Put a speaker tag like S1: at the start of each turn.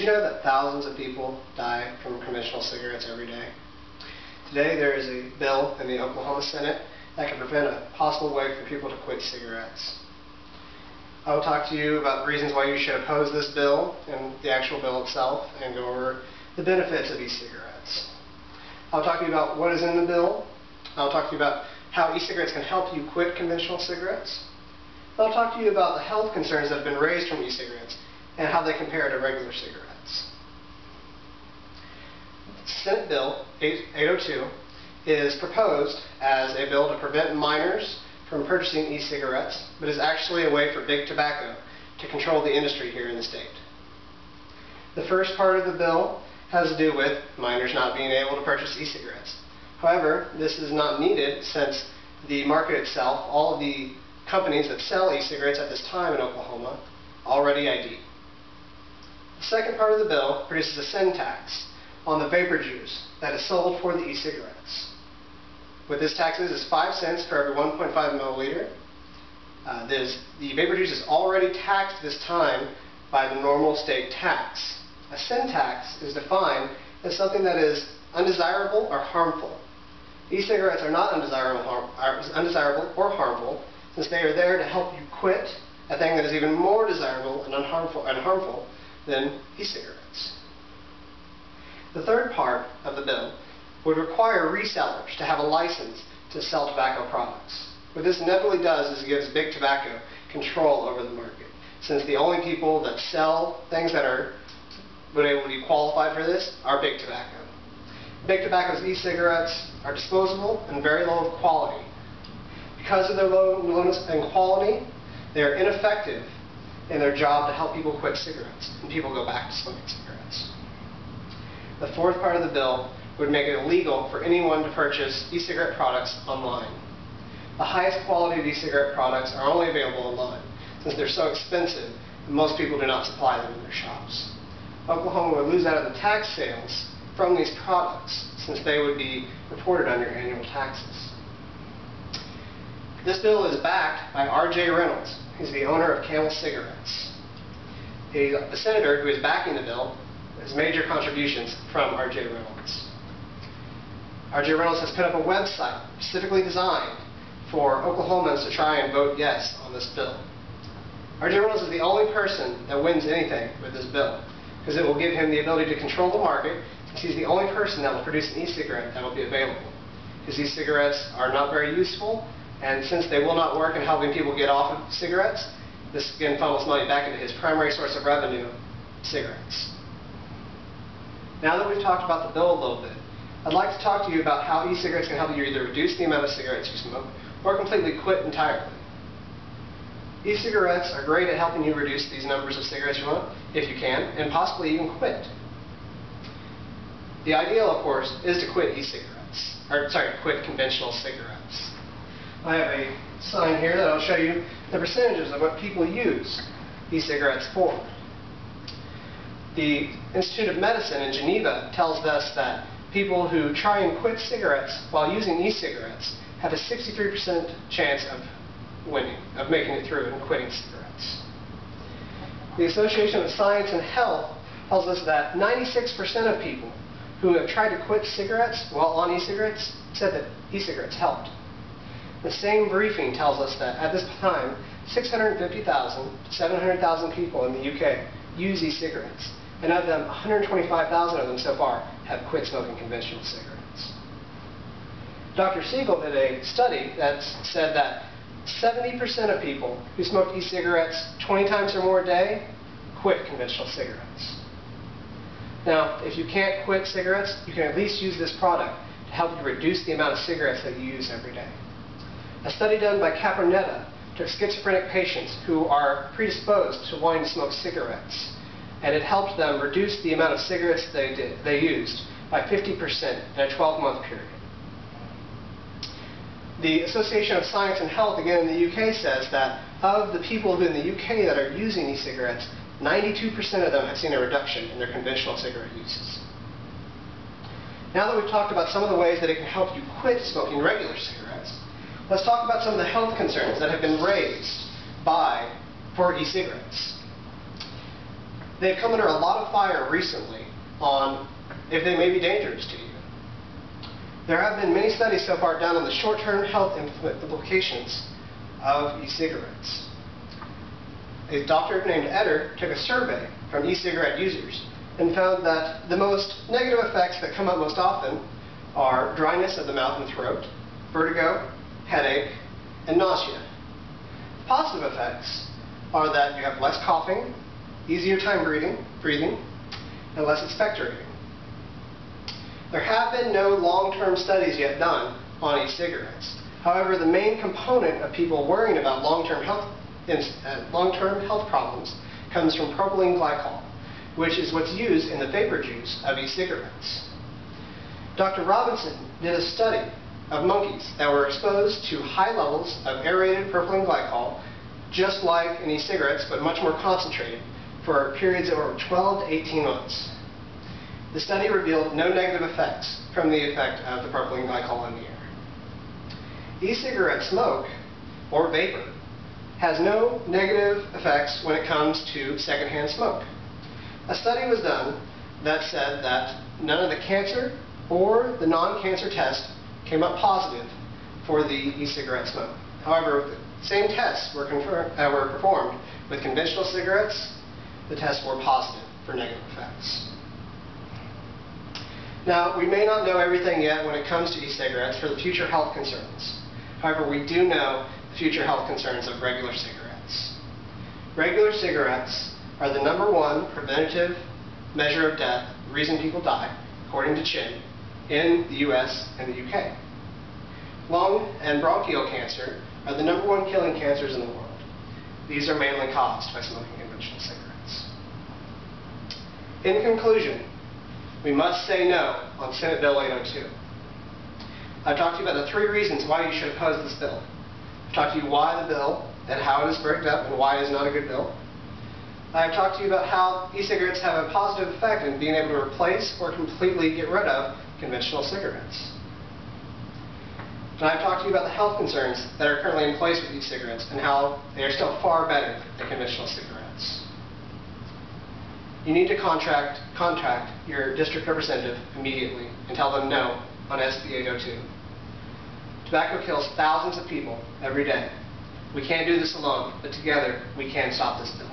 S1: you know that thousands of people die from conventional cigarettes every day? Today there is a bill in the Oklahoma Senate that can prevent a possible way for people to quit cigarettes. I will talk to you about the reasons why you should oppose this bill and the actual bill itself, and go over the benefits of e-cigarettes. I'll talk to you about what is in the bill. I'll talk to you about how e-cigarettes can help you quit conventional cigarettes. I'll talk to you about the health concerns that have been raised from e-cigarettes and how they compare to regular cigarettes. Senate Bill 802 is proposed as a bill to prevent minors from purchasing e-cigarettes, but is actually a way for big tobacco to control the industry here in the state. The first part of the bill has to do with minors not being able to purchase e-cigarettes. However, this is not needed since the market itself, all of the companies that sell e-cigarettes at this time in Oklahoma, already ID. The second part of the bill produces a sin tax on the vapor juice that is sold for the e-cigarettes. What this tax is 5 cents per every 1.5 milliliter. The vapor juice is already taxed this time by the normal state tax. A sin tax is defined as something that is undesirable or harmful. E-cigarettes are not undesirable or harmful, since they are there to help you quit a thing that is even more desirable and harmful than e-cigarettes. The third part of the bill would require resellers to have a license to sell tobacco products. What this inevitably does is it gives big tobacco control over the market, since the only people that sell things that would able to be qualified for this are big tobacco. Big tobacco's e-cigarettes are disposable and very low of quality. Because of their lowness in quality, they are ineffective in their job to help people quit cigarettes, and people go back to smoking cigarettes. The fourth part of the bill would make it illegal for anyone to purchase e-cigarette products online. The highest quality of e-cigarette products are only available online, since they're so expensive and most people do not supply them in their shops. Oklahoma would lose out of the tax sales from these products, since they would be reported on your annual taxes. This bill is backed by R.J. Reynolds. He's the owner of Camel Cigarettes. The senator who is backing the bill has major contributions from R.J. Reynolds. R.J. Reynolds has put up a website specifically designed for Oklahomans to try and vote yes on this bill. R.J. Reynolds is the only person that wins anything with this bill, because it will give him the ability to control the market, since he's the only person that will produce an e-cigarette that will be available. His e-cigarettes are not very useful, and since they will not work in helping people get off of cigarettes, this again funnels money back into his primary source of revenue, cigarettes. Now that we've talked about the bill a little bit, I'd like to talk to you about how e-cigarettes can help you either reduce the amount of cigarettes you smoke or completely quit entirely. E-cigarettes are great at helping you reduce these numbers of cigarettes you want, if you can, and possibly even quit. The ideal, of course, is to quit e-cigarettes, quit conventional cigarettes. I have a sign here that I'll show you the percentages of what people use e-cigarettes for. The Institute of Medicine in Geneva tells us that people who try and quit cigarettes while using e-cigarettes have a 63% chance of winning, of making it through and quitting cigarettes. The Association of Science and Health tells us that 96% of people who have tried to quit cigarettes while on e-cigarettes said that e-cigarettes helped. The same briefing tells us that at this time, 650,000 to 700,000 people in the UK use e-cigarettes, and of them, 125,000 of them so far have quit smoking conventional cigarettes. Dr. Siegel did a study that said that 70% of people who smoked e-cigarettes 20 times or more a day quit conventional cigarettes. Now, if you can't quit cigarettes, you can at least use this product to help you reduce the amount of cigarettes that you use every day. A study done by Capernetta took schizophrenic patients who are predisposed to wanting to smoke cigarettes, and it helped them reduce the amount of cigarettes they used by 50% in a 12-month period. The Association of Science and Health, again in the UK, says that of the people in the UK that are using e-cigarettes, 92% of them have seen a reduction in their conventional cigarette uses. Now that we've talked about some of the ways that it can help you quit smoking regular cigarettes, let's talk about some of the health concerns that have been raised for e-cigarettes. they've come under a lot of fire recently on if they may be dangerous to you. There have been many studies so far done on the short-term health implications of e-cigarettes. A doctor named Etter took a survey from e-cigarette users and found that the most negative effects that come up most often are dryness of the mouth and throat, vertigo, headache, and nausea. Positive effects are that you have less coughing, easier time breathing, and less expectorating. There have been no long-term studies yet done on e-cigarettes. However, the main component of people worrying about long-term health problems comes from propylene glycol, which is what's used in the vapor juice of e-cigarettes. Dr. Robinson did a study of monkeys that were exposed to high levels of aerated propylene glycol, just like in e-cigarettes, but much more concentrated, for periods of over 12 to 18 months. The study revealed no negative effects from the effect of the propylene glycol in the air. E-cigarette smoke, or vapor, has no negative effects when it comes to secondhand smoke. A study was done that said that none of the cancer or the non-cancer test came up positive for the e-cigarette smoke. However, the same tests were performed with conventional cigarettes. The tests were positive for negative effects. Now, we may not know everything yet when it comes to e-cigarettes for the future health concerns. However, we do know the future health concerns of regular cigarettes. Regular cigarettes are the #1 preventative measure of death, the reason people die, according to CHIN, in the US and the UK. Lung and bronchial cancer are the #1 killing cancers in the world. These are mainly caused by smoking conventional cigarettes. In conclusion, we must say no on Senate Bill 802. I've talked to you about the 3 reasons why you should oppose this bill. I've talked to you why the bill and how it is bricked up and why it is not a good bill. I've talked to you about how e-cigarettes have a positive effect in being able to replace or completely get rid of conventional cigarettes. And I've talked to you about the health concerns that are currently in place with e-cigarettes and how they are still far better than conventional cigarettes. You need to contact your district representative immediately and tell them no on SB 802. Tobacco kills thousands of people every day. We can't do this alone, but together we can stop this bill.